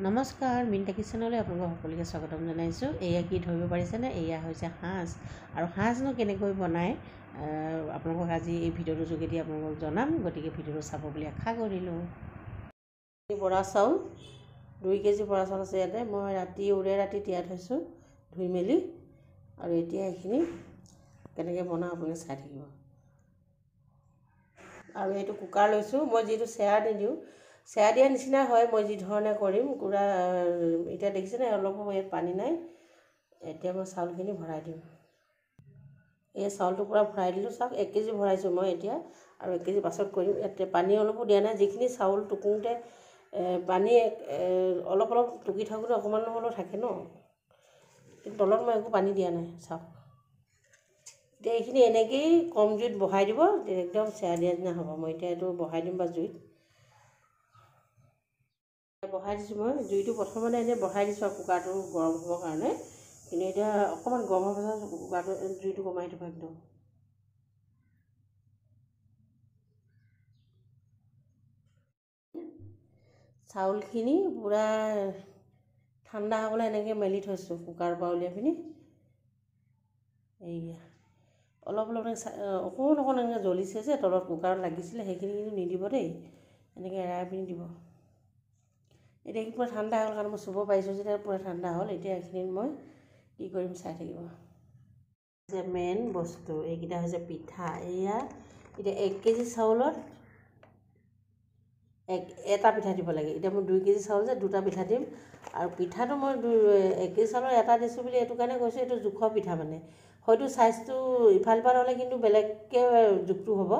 নমস্কাৰ, মিণ্টা কিচেনলৈ আপোনালোকক সকলোকে স্বাগতম জনাইছোঁ। এয়া কি ধৰিব পাৰিছেনে? এয়া হৈছে সাঁজ। আৰু সাঁজনো কেনেকৈ বনায় আপোনালোকক আজি এই ভিডিঅ'টোৰ যোগেদি আপোনালোকক জনাম। গতিকে ভিডিঅ'টো চাব বুলি আশা কৰিলোঁ। বৰা চাউল 2 কেজি বৰা চাউল আছে ইয়াতে। মই উৰে ৰাতি তিয়াই থৈছোঁ ধুই মেলি। আৰু এতিয়া এইখিনি কেনেকৈ বনাওঁ আপুনি চাই থাকিব। আৰু এইটো কুকাৰ লৈছোঁ। মই যিটো চেয়াৰ নিদিওঁ, চেয়াৰ দিয়া নিচিনা হয়। মই যি ধৰণে কৰিম কুকুৰা এতিয়া দেখিছেনে অলপ সময় ইয়াত পানী নাই। এতিয়া মই চাউলখিনি ভৰাই দিম। এই চাউলটো পূৰা ভৰাই দিলোঁ। চাওক 1 কেজি ভৰাইছোঁ মই এতিয়া, আৰু 1 কেজি পাছত কৰিম। ইয়াতে পানী অলপো দিয়া নাই। যিখিনি চাউল টুকোতে পানী অলপ অলপ টুকি থাকোঁতে অকণমান হ'লেও থাকে ন, কিন্তু তলত মই একো পানী দিয়া নাই। চাওক এতিয়া এইখিনি এনেকৈয়ে কম জুইত বহাই দিব, একদম চেয়া দিয়া নিচিনা হ'ব। মই এতিয়া এইটো বহাই দিম বা জুইত বহাই দিছোঁ। মই জুইটো প্ৰথমতে এনেই বহাই দিছোঁ আৰু কুকাৰটো গৰম হ'বৰ কাৰণে। কিন্তু এতিয়া অকণমান গৰম হোৱাৰ পাছত কুকাৰটো জুইটো কমাই দিব একদম। চাউলখিনি পূৰা ঠাণ্ডা হ'বলৈ এনেকৈ মেলি থৈছোঁ কুকাৰৰ পৰা উলিয়াই পিনি। এইয়া অলপ অলপ অকণ এনেকৈ জ্বলিছে যে তলত কুকাৰত লাগিছিলে, সেইখিনি কিন্তু নিদিব দেই, এনেকৈ এৰাই পিনি দিব। এতিয়া পূৰা ঠাণ্ডা হ'ল কাৰণ মই চুব পাৰিছোঁ যেতিয়া পূৰা ঠাণ্ডা হ'ল। এতিয়া এইখিনি মই কি কৰিম চাই থাকিব। যে মেইন বস্তু এইকেইটা হৈছে পিঠা। এয়া এতিয়া 1 কেজি চাউলত এটা পিঠা দিব লাগে। এতিয়া মই 2 কেজি চাউল যে 2টা পিঠা দিম। আৰু পিঠাটো মই 1 কেজি চাউলৰ এটা দিছোঁ বুলি এইটো কাৰণে কৈছোঁ, এইটো জোখৰ পিঠা মানে। হয়তো চাইজটো ইফাল সিফাল হ'লে কিন্তু বেলেগকৈ জোখটো হ'ব,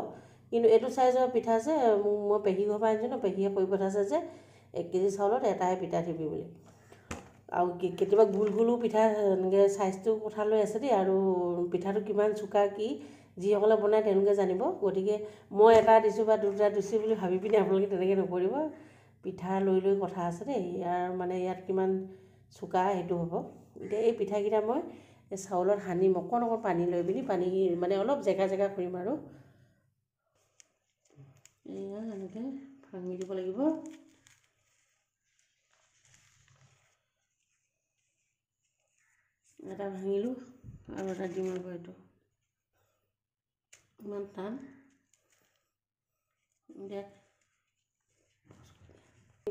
কিন্তু এইটো চাইজৰ পিঠা যে মই পেহী ঘৰৰ পৰা আনিছোঁ ন, পেহীয়ে কৈ পঠাইছে যে 1 কেজি চাউলত এটাই পিঠা দিবি বুলি। আৰু কেতিয়াবা গোল গোলো পিঠা এনেকৈ চাইজটো কথা লৈ আছে দেই, আৰু পিঠাটো কিমান চোকা কি যিসকলে বনায় তেওঁলোকে জানিব। গতিকে মই এটা দিছোঁ বা 2টা দিছোঁ বুলি ভাবি পিনি আপোনালোকে তেনেকৈ নকৰিব। পিঠা লৈ লৈ কথা আছে দেই, ইয়াত কিমান চোকা সেইটো হ'ব। এতিয়া এই পিঠাকেইটা মই এই চাউলত সানিম, অকণ পানী লৈ পিনি, পানী মানে অলপ জেগা কৰিম আৰু এয়া এনেকৈ ভাঙি দিব লাগিব। এটা ভাঙিলোঁ আৰু এটা দিম ৰ'ব। এইটো ইমান টান। এতিয়া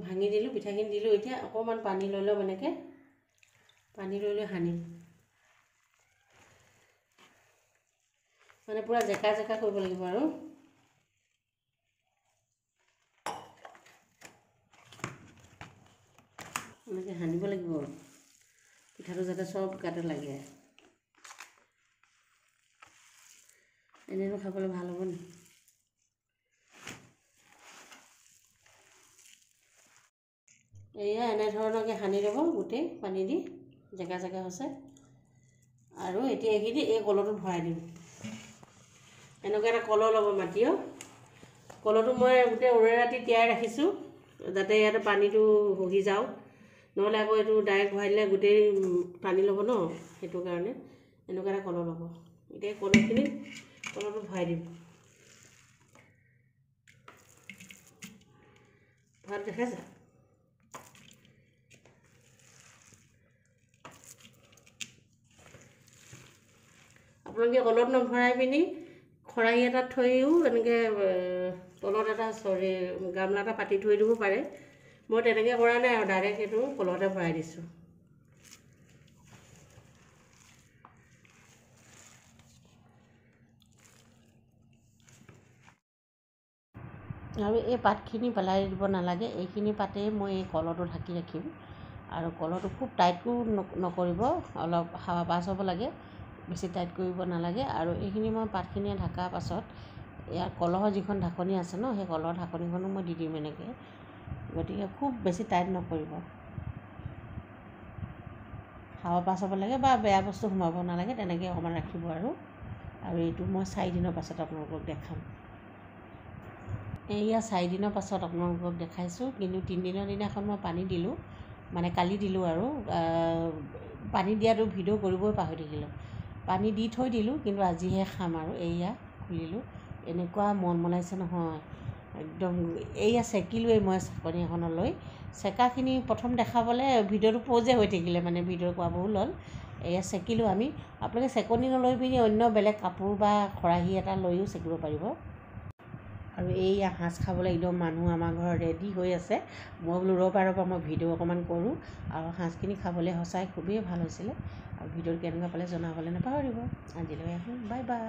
ভাঙি দিলোঁ, পিঠাখিনি দিলোঁ। এতিয়া অকণমান পানী লৈ ল'ম, এনেকৈ পানী লৈ সানিম। মানে পূৰা জেকা কৰিব লাগিব আৰু এনেকৈ সানিব লাগিব পিঠাটো যাতে চব গাতে লাগে। এনেইনো খাবলৈ ভাল হ'ব নেকি? এয়া এনেধৰণকৈ সানি ল'ব গোটেই পানী দি, জেগা হৈছে। আৰু এতিয়া এইখিনি এই কলহটোত ভৰাই দিম। এনেকুৱা এটা কলহ ল'ব মাটিৰ। কলহটো মই গোটেই উৰে ৰাতি তিয়াই ৰাখিছোঁ যাতে ইয়াতে পানীটো শুহি যাওক, নহ'লে আকৌ এইটো ডাইৰেক্ট ভৰাই দিলে গোটেই টানি ল'ব ন, সেইটো কাৰণে এনেকুৱা এটা কলহ ল'ব। এতিয়া কলহটো ভৰাই দিম। ভাত দেখাইছা? আপোনালোকে কলহত নভৰাই পিনি খৰাহি এটাত থৈও এনেকৈ তলত এটা গামলা এটা পাতি থৈ দিব পাৰে। মই তেনেকৈ কৰা নাই আৰু ডাইৰেক্ট সেইটো কলহতে ভৰাই দিছোঁ। আৰু এই পাতখিনি পেলাই দিব নালাগে। এইখিনি পাতেই মই এই কলহটো ঢাকি ৰাখিম। আৰু কলহটো খুব টাইটকো নকৰিব, অলপ হাৱা পাছ হ'ব লাগে, বেছি টাইট কৰিব নালাগে। আৰু এইখিনি মই পাতখিনিয়ে ঢকাৰ পাছত ইয়াৰ কলহৰ যিখন ঢাকনি আছে ন, সেই কলহৰ ঢাকনিখনো মই দি দিম এনেকৈ। গতিকে খুব বেছি টাইট নকৰিব, হাৱা পাছ হ'ব লাগে বা বেয়া বস্তু সোমাব নালাগে, তেনেকৈ অকণমান ৰাখিব। আৰু এইটো মই 4 দিনৰ পাছত আপোনালোকক দেখাম। এয়া 4 দিনৰ পাছত আপোনালোকক দেখাইছোঁ। কিন্তু 3 দিনৰ দিনাখন মই পানী দিলোঁ, মানে কালি দিলোঁ। আৰু পানী দিয়াটো ভিডিঅ' কৰিবই পাহৰি থাকিলোঁ। পানী দি থৈ দিলোঁ, কিন্তু আজিহে খাম। আৰু এয়া খুলিলোঁ, এনেকুৱা মলমলাইছে নহয় একদম। এয়া চেকিলোৱেই মই চাকনি এখনত লৈ চেকাখিনি প্ৰথম দেখাবলৈ ভিডিঅ'টো প'জে হৈ থাকিলে মানে ভিডিঅ' কৰা বহুত হ'ল এয়া চেকিলোঁ আমি আপোনালোকে চেকনি নলৈ পিনি অন্য বেলেগ কাপোৰ বা খৰাহী এটা লৈও চেকিব পাৰিব আৰু এইয়া সাঁজ খাবলৈ একদম মানুহ আমাৰ ঘৰত ৰেডি হৈ আছে মই বোলো ৰ'বা মই ভিডিঅ' অকণমান কৰোঁ আৰু সাঁজখিনি খাবলৈ সঁচাই খুবেই ভাল হৈছিলে আৰু ভিডিঅ'টো কেনেকুৱা পালে জনাবলৈ নাপাহৰিব আজিলৈ আহোঁ বাই বাই